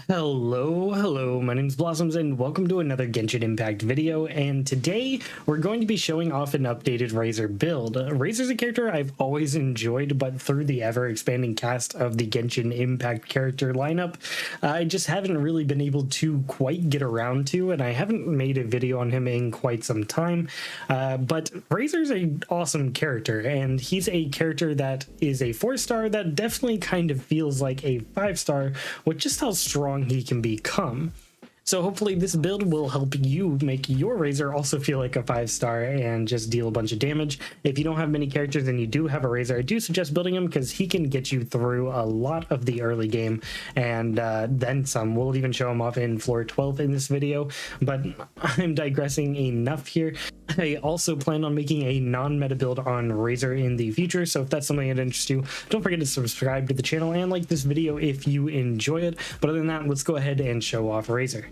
Hello, my name's Blossoms and welcome to another Genshin Impact video, and today we're going to be showing off an updated Razor build. Razor's a character I've always enjoyed, but through the ever-expanding cast of the Genshin Impact character lineup, I just haven't really been able to quite get around to, and I haven't made a video on him in quite some time, but Razor's an awesome character, and he's a character that is a 4-star that definitely kind of feels like a 5-star with just how strong he can become. So hopefully this build will help you make your Razor also feel like a 5-star and just deal a bunch of damage. If you don't have many characters and you do have a Razor, I do suggest building him because he can get you through a lot of the early game and then some. We'll even show him off in floor 12 in this video, but I'm digressing enough here. I also plan on making a non-meta build on Razor in the future, so if that's something that interests you, don't forget to subscribe to the channel and like this video if you enjoy it. But other than that, let's go ahead and show off Razor.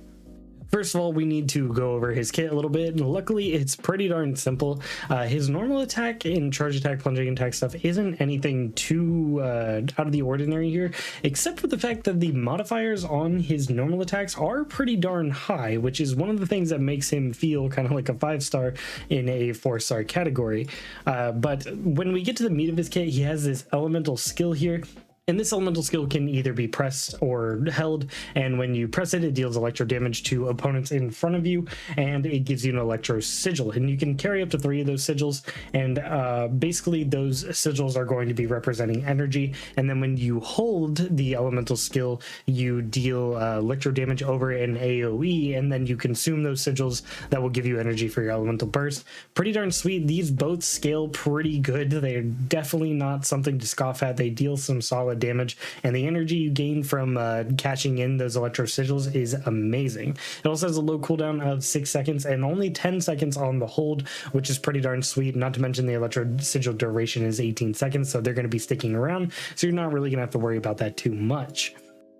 First of all, we need to go over his kit a little bit. Luckily, it's pretty darn simple. His normal attack and charge attack, plunging attack stuff isn't anything too out of the ordinary here, except for the fact that the modifiers on his normal attacks are pretty darn high, which is one of the things that makes him feel kind of like a 5-star in a 4-star category. But when we get to the meat of his kit, he has this elemental skill here. And this elemental skill can either be pressed or held, and when you press it, it deals electro damage to opponents in front of you, and it gives you an electro sigil. And you can carry up to 3 of those sigils, and basically those sigils are going to be representing energy. And then when you hold the elemental skill, you deal electro damage over an AoE, and then you consume those sigils that will give you energy for your elemental burst. Pretty darn sweet. These both scale pretty good. They're definitely not something to scoff at. They deal some solid damage, and the energy you gain from catching in those electro sigils is amazing. It also has a low cooldown of 6 seconds and only 10 seconds on the hold, which is pretty darn sweet. Not to mention the electro sigil duration is 18 seconds, so they're going to be sticking around, so you're not really going to have to worry about that too much.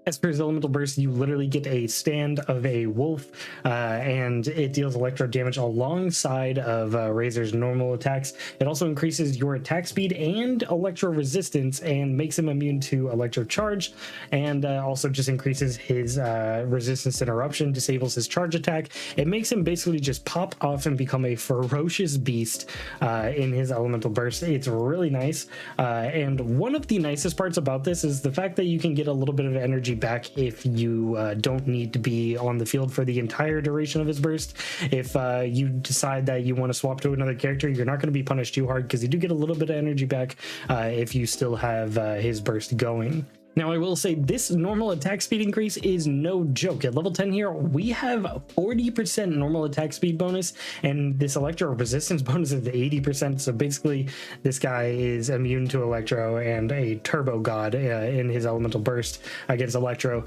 As for his elemental burst, you literally get a stand of a wolf, and it deals electro damage alongside of Razor's normal attacks. It also increases your attack speed and electro resistance and makes him immune to electro charge, and also just increases his resistance to interruption, disables his charge attack. It makes him basically just pop off and become a ferocious beast in his elemental burst. It's really nice, and one of the nicest parts about this is the fact that you can get a little bit of energy back if you don't need to be on the field for the entire duration of his burst. If you decide that you want to swap to another character, you're not going to be punished too hard because you do get a little bit of energy back if you still have his burst going. Now, I will say this normal attack speed increase is no joke. At level 10 here, we have 40% normal attack speed bonus, and this electro resistance bonus is 80%. So basically, this guy is immune to electro and a turbo god in his elemental burst against electro.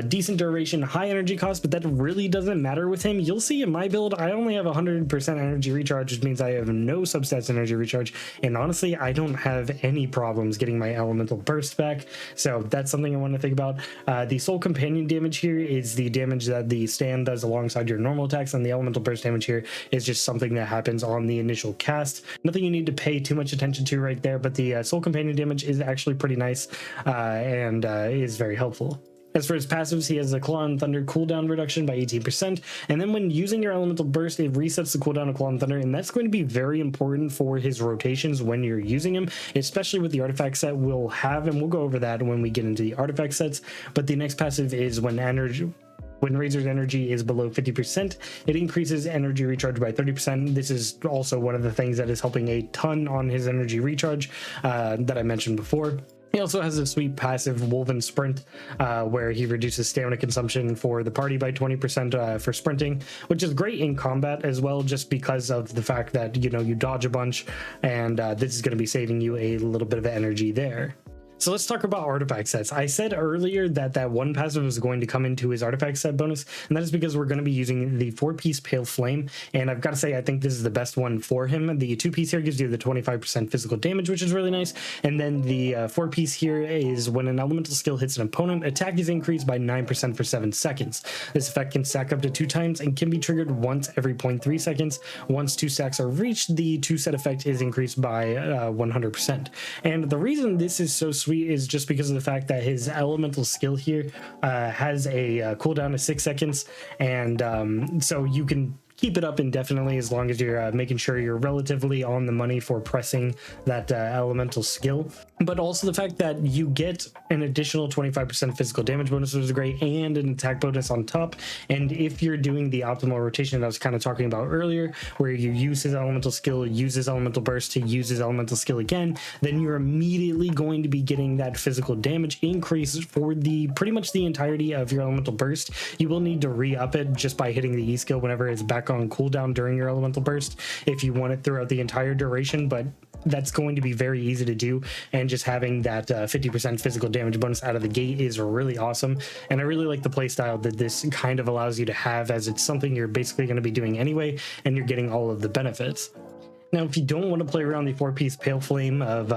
Decent duration, high energy cost, but that really doesn't matter with him. You'll see in my build, I only have 100% energy recharge, which means I have no substats energy recharge. And honestly, I don't have any problems getting my elemental burst back. So that's something I want to think about. The soul companion damage here is the damage that the stand does alongside your normal attacks, and the elemental burst damage here is just something that happens on the initial cast. Nothing you need to pay too much attention to right there, but the soul companion damage is actually pretty nice and is very helpful. As for his passives, he has a Claw and Thunder cooldown reduction by 18%, and then when using your elemental burst, it resets the cooldown of Claw and Thunder, and that's going to be very important for his rotations when you're using him, especially with the artifact set we'll have, and we'll go over that when we get into the artifact sets. But the next passive is when Razor's energy is below 50%, it increases energy recharge by 30%. This is also one of the things that is helping a ton on his energy recharge that I mentioned before. He also has a sweet passive Woven Sprint, where he reduces stamina consumption for the party by 20% for sprinting, which is great in combat as well, just because of the fact that, you know, you dodge a bunch, and this is going to be saving you a little bit of energy there. So let's talk about artifact sets. I said earlier that one passive is going to come into his artifact set bonus, and that is because we're going to be using the 4-piece Pale Flame, and I've got to say I think this is the best one for him. The 2-piece here gives you the 25% physical damage, which is really nice, and then the 4-piece here is when an elemental skill hits an opponent, attack is increased by 9% for 7 seconds. This effect can stack up to 2 times and can be triggered once every 0.3 seconds. Once 2 stacks are reached, the 2-set effect is increased by 100%. And the reason this is so sweet is just because of the fact that his elemental skill here has a cooldown of 6 seconds, and so you can keep it up indefinitely as long as you're making sure you're relatively on the money for pressing that elemental skill. But also the fact that you get an additional 25% physical damage bonus, which is great, and an attack bonus on top. And if you're doing the optimal rotation that I was kind of talking about earlier, where you use his elemental skill, use his elemental burst to use his elemental skill again, then you're immediately going to be getting that physical damage increase for the pretty much the entirety of your elemental burst. You will need to re-up it just by hitting the E skill whenever it's back on cooldown during your elemental burst if you want it throughout the entire duration, but that's going to be very easy to do, and just having that 50% physical damage bonus out of the gate is really awesome. And I really like the playstyle that this kind of allows you to have, as it's something you're basically going to be doing anyway and you're getting all of the benefits. Now, if you don't want to play around the 4-piece Pale Flame of,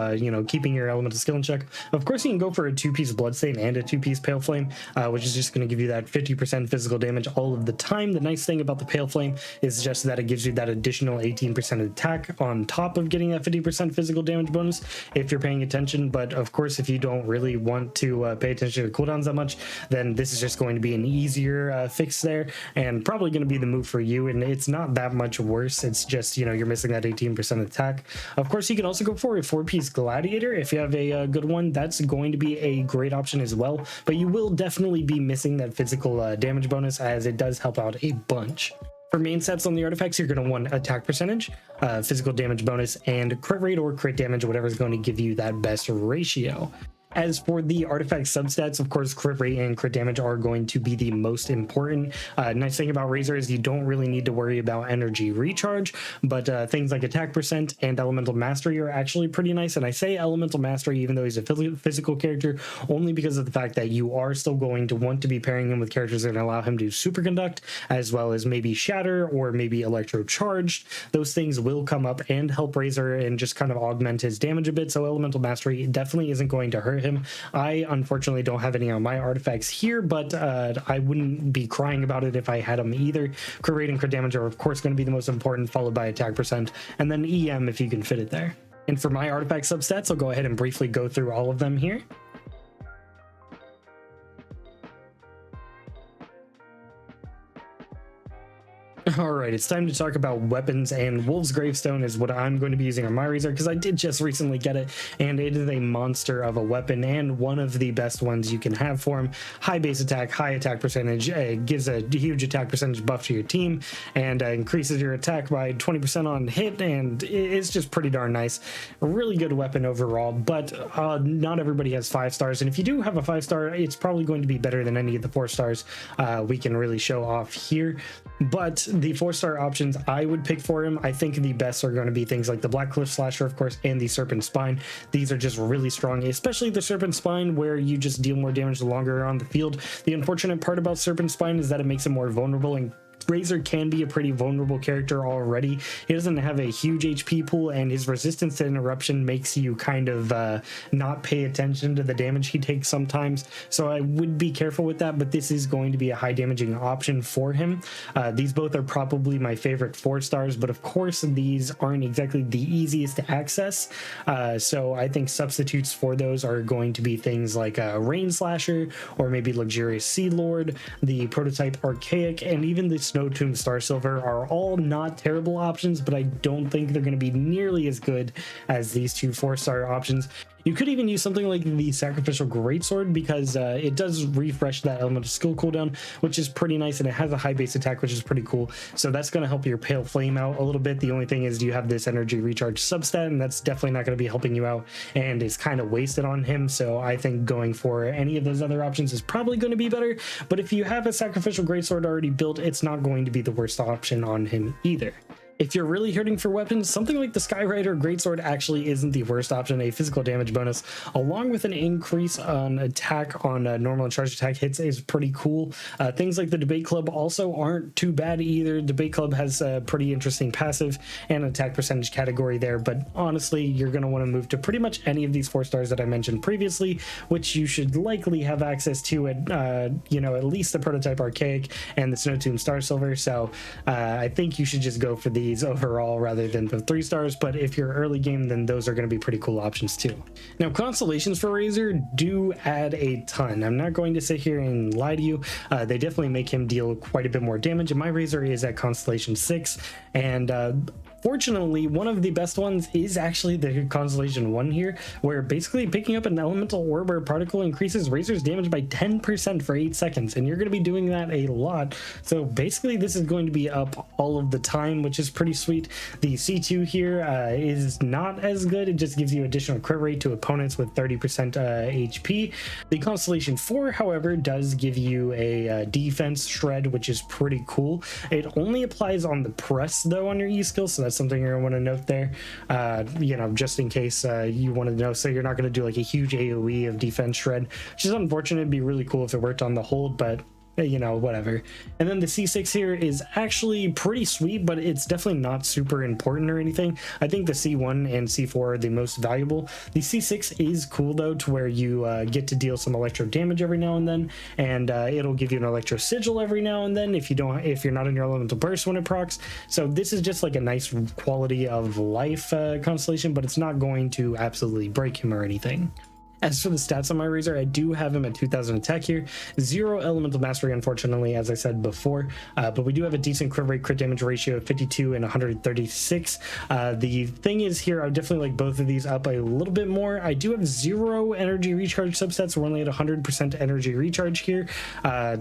keeping your elemental skill in check, of course you can go for a 2-piece Bloodstain and a 2-piece Pale Flame, which is just going to give you that 50% physical damage all of the time. The nice thing about the Pale Flame is just that it gives you that additional 18% attack on top of getting that 50% physical damage bonus if you're paying attention. But of course, if you don't really want to pay attention to cooldowns that much, then this is just going to be an easier fix there, and probably going to be the move for you. And it's not that much worse. It's just, you're missing that 18% attack. Of course, you can also go for a 4-piece Gladiator if you have a good one. That's going to be a great option as well, but you will definitely be missing that physical damage bonus, as it does help out a bunch. For main stats on the artifacts, you're going to want attack percentage, physical damage bonus, and crit rate or crit damage, whatever is going to give you that best ratio. As for the artifact substats, of course, crit rate and crit damage are going to be the most important. Nice thing about Razor is you don't really need to worry about energy recharge, but things like attack percent and elemental mastery are actually pretty nice. And I say elemental mastery even though he's a physical character, only because of the fact that you are still going to want to be pairing him with characters that allow him to superconduct, as well as maybe shatter or maybe electrocharged. Those things will come up and help Razor and just kind of augment his damage a bit, so elemental mastery definitely isn't going to hurt him. I unfortunately don't have any on my artifacts here, but I wouldn't be crying about it if I had them either. Crit rate and crit damage are of course going to be the most important, followed by attack percent, and then EM if you can fit it there. And for my artifact substats, I'll go ahead and briefly go through all of them here. Alright, it's time to talk about weapons, and Wolf's Gravestone is what I'm going to be using on my Razor because I did just recently get it, and it is a monster of a weapon and one of the best ones you can have for him. High base attack, high attack percentage, gives a huge attack percentage buff to your team, and increases your attack by 20% on hit, and it's just pretty darn nice. A really good weapon overall, but not everybody has 5 stars, and if you do have a 5-star, it's probably going to be better than any of the 4 stars we can really show off here. But the 4-star options I would pick for him, I think the best are going to be things like the Black Cliff Slasher, of course, and the Serpent Spine. These are just really strong, especially the Serpent Spine, where you just deal more damage the longer you're on the field. The unfortunate part about Serpent Spine is that it makes it more vulnerable, and Razor can be a pretty vulnerable character already. He doesn't have a huge HP pool, and his resistance to interruption makes you kind of not pay attention to the damage he takes sometimes. So I would be careful with that, but this is going to be a high damaging option for him. These both are probably my favorite 4 stars, but of course these aren't exactly the easiest to access. So I think substitutes for those are going to be things like Rain Slasher, or maybe Luxurious Sea Lord, the Prototype Archaic, and even the Snow Tomb Star Silver are all not terrible options, but I don't think they're going to be nearly as good as these two 4-star options. You could even use something like the Sacrificial Greatsword because it does refresh that elemental skill cooldown, which is pretty nice, and it has a high base attack, which is pretty cool. So that's going to help your Pale Flame out a little bit. The only thing is you have this energy recharge substat, and that's definitely not going to be helping you out and is kind of wasted on him. So I think going for any of those other options is probably going to be better. But if you have a Sacrificial Greatsword already built, it's not going to be the worst option on him either. If you're really hurting for weapons, something like the Skyrider Greatsword actually isn't the worst option. A physical damage bonus along with an increase on attack on normal and charged attack hits is pretty cool. Things like the Debate Club also aren't too bad either. Debate Club has a pretty interesting passive and attack percentage category there, but honestly, you're going to want to move to pretty much any of these 4 stars that I mentioned previously, which you should likely have access to at at least the Prototype Archaic and the Snow Tomb Star Silver. So I think you should just go for these. these overall rather than the 3 stars, but if you're early game, then those are going to be pretty cool options too. Now, constellations for Razor do add a ton. I'm not going to sit here and lie to you. They definitely make him deal quite a bit more damage, and my Razor is at Constellation 6, and fortunately, one of the best ones is actually the Constellation 1 here, where basically picking up an elemental orb or particle increases Razor's damage by 10% for 8 seconds, and you're going to be doing that a lot. So basically, this is going to be up all of the time, which is pretty sweet. The C2 here is not as good. It just gives you additional crit rate to opponents with 30% HP. The Constellation 4, however, does give you a defense shred, which is pretty cool. It only applies on the press, though, on your E skill, so that's something you're going to want to note there, you know, just in case you want to know. So you're not going to do like a huge AoE of defense shred, which is unfortunate. It'd be really cool if it worked on the hold, but you know, whatever. And then the C6 here is actually pretty sweet, but it's definitely not super important or anything. I think the C1 and C4 are the most valuable. The C6 is cool though, to where you get to deal some electro damage every now and then, and it'll give you an electro sigil every now and then if you're not in your elemental burst when it procs. So this is just like a nice quality of life constellation, but it's not going to absolutely break him or anything. As for the stats on my Razor, I do have him at 2000 attack here, 0 elemental mastery, unfortunately, as I said before, but we do have a decent crit rate, crit damage ratio of 52 and 136. The thing is here, I would definitely like both of these up a little bit more. I do have 0 energy recharge subsets. We're only at 100% energy recharge here,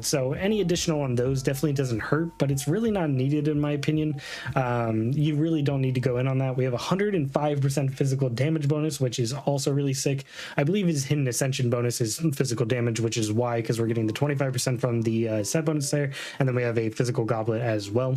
so any additional on those definitely doesn't hurt, but it's really not needed in my opinion. You really don't need to go in on that. We have 105% physical damage bonus, which is also really sick. I believe his hidden ascension bonus is physical damage, which is why, because we're getting the 25% from the set bonus there, and then we have a physical goblet as well.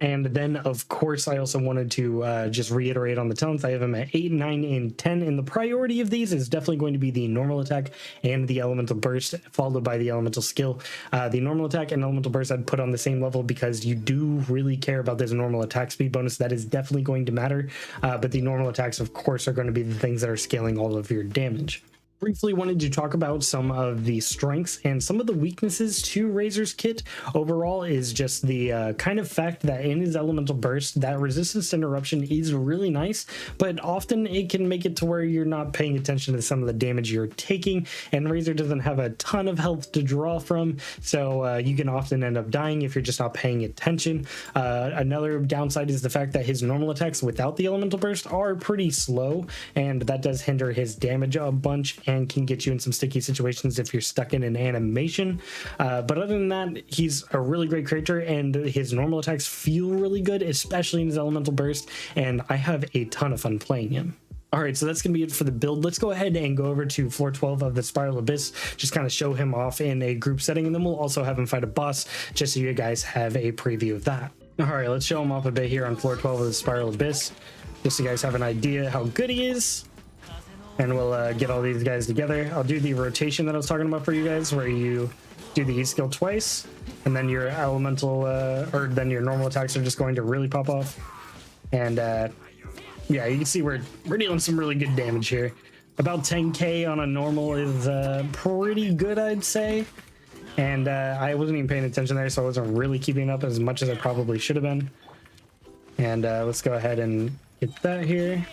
And then, of course, I also wanted to just reiterate on the talents. I have them at 8, 9, and 10, and the priority of these is definitely going to be the normal attack and the elemental burst, followed by the elemental skill. The normal attack and elemental burst I'd put on the same level because you do really care about this normal attack speed bonus. That is definitely going to matter, but the normal attacks, of course, are going to be the things that are scaling all of your damage. Briefly wanted to talk about some of the strengths and some of the weaknesses to Razor's kit. Overall is just the kind of fact that in his elemental burst, that resistance to interruption is really nice, but often it can make it to where you're not paying attention to some of the damage you're taking, and Razor doesn't have a ton of health to draw from, so you can often end up dying if you're just not paying attention. Another downside is the fact that his normal attacks without the elemental burst are pretty slow, and that does hinder his damage a bunch and can get you in some sticky situations if you're stuck in an animation. But other than that, he's a really great character, and his normal attacks feel really good, especially in his elemental burst, and I have a ton of fun playing him. All right, so that's going to be it for the build. Let's go ahead and go over to floor 12 of the Spiral Abyss, just kind of show him off in a group setting, and then we'll also have him fight a boss, just so you guys have a preview of that. All right, let's show him off a bit here on floor 12 of the Spiral Abyss, just so you guys have an idea how good he is. And we'll get all these guys together. I'll do the rotation that I was talking about for you guys, where you do the E skill twice, and then your elemental, or then your normal attacks are just going to really pop off. And yeah, you can see we're dealing some really good damage here. About 10k on a normal is pretty good, I'd say. And I wasn't even paying attention there, so I wasn't really keeping up as much as I probably should have been. And let's go ahead and get that here.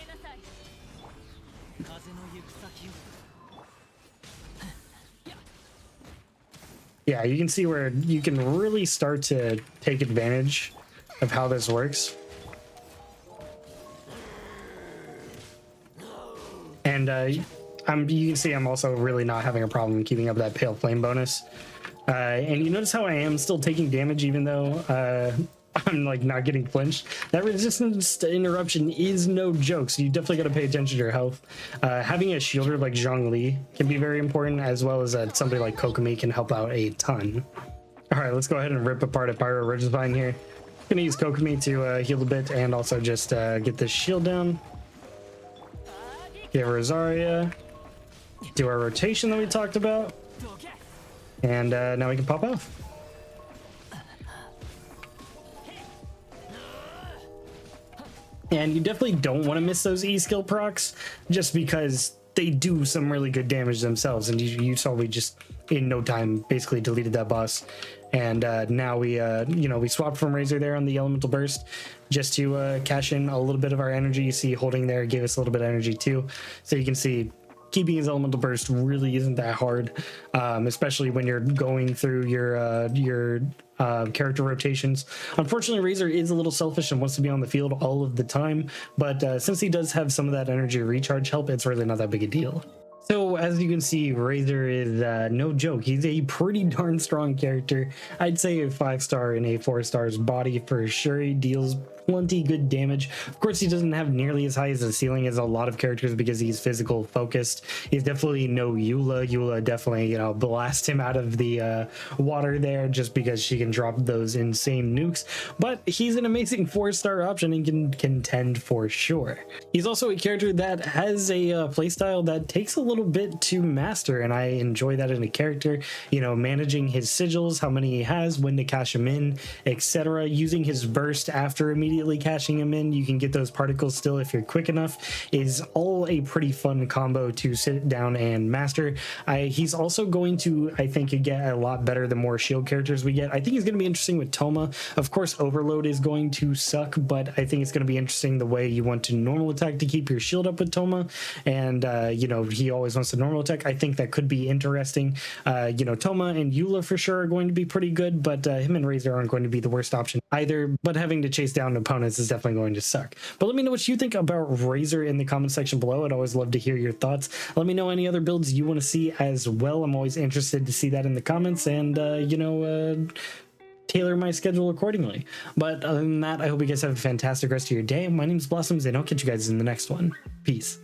Yeah, you can see where you can really start to take advantage of how this works. And you can see I'm also really not having a problem keeping up that pale flame bonus. And you notice how I am still taking damage even though I'm like not getting flinched. That resistance to interruption is no joke, so you definitely got to pay attention to your health. Having a shielder like Zhongli can be very important, as well as somebody like Kokomi can help out a ton. All right, let's go ahead and rip apart a Pyro Regivine here. Gonna use Kokomi to heal a bit, and also just get this shield down. Get Rosaria. Do our rotation that we talked about, and now we can pop off. And you definitely don't want to miss those E skill procs, just because they do some really good damage themselves, and you saw we just in no time basically deleted that boss. And now we we swapped from Razor there on the elemental burst just to cash in a little bit of our energy. You see holding there gave us a little bit of energy too, so you can see keeping his elemental burst really isn't that hard, especially when you're going through your character rotations. Unfortunately, Razor is a little selfish and wants to be on the field all of the time, but since he does have some of that energy recharge help, it's really not that big a deal. So as you can see, Razor is no joke. He's a pretty darn strong character. I'd say a 5-star and a 4-star's body for sure. He deals plenty good damage. Of course, he doesn't have nearly as high as a ceiling as a lot of characters because he's physical focused. He's definitely no Eula. Eula definitely, blast him out of the water there just because she can drop those insane nukes. But he's an amazing 4-star option and can contend for sure. He's also a character that has a playstyle that takes a little bit to master, and I enjoy that in a character. Managing his sigils, how many he has, when to cash him in, etc. Using his burst after immediately cashing him in, you can get those particles still if you're quick enough, is all a pretty fun combo to sit down and master. He's also going to, I think, get a lot better the more shield characters we get. I think he's going to be interesting with Toma. Of course, Overload is going to suck, but I think it's going to be interesting the way you want to normal attack to keep your shield up with Toma, and he always wants to normal attack. I think that could be interesting. Toma and Eula for sure are going to be pretty good, but him and Razor aren't going to be the worst option either, but having to chase down opponents is definitely going to suck. But let me know what you think about Razor in the comment section below. I'd always love to hear your thoughts. Let me know any other builds you want to see as well. I'm always interested to see that in the comments, and tailor my schedule accordingly. But other than that, I hope you guys have a fantastic rest of your day. My name is Blossums, and I'll catch you guys in the next one. Peace.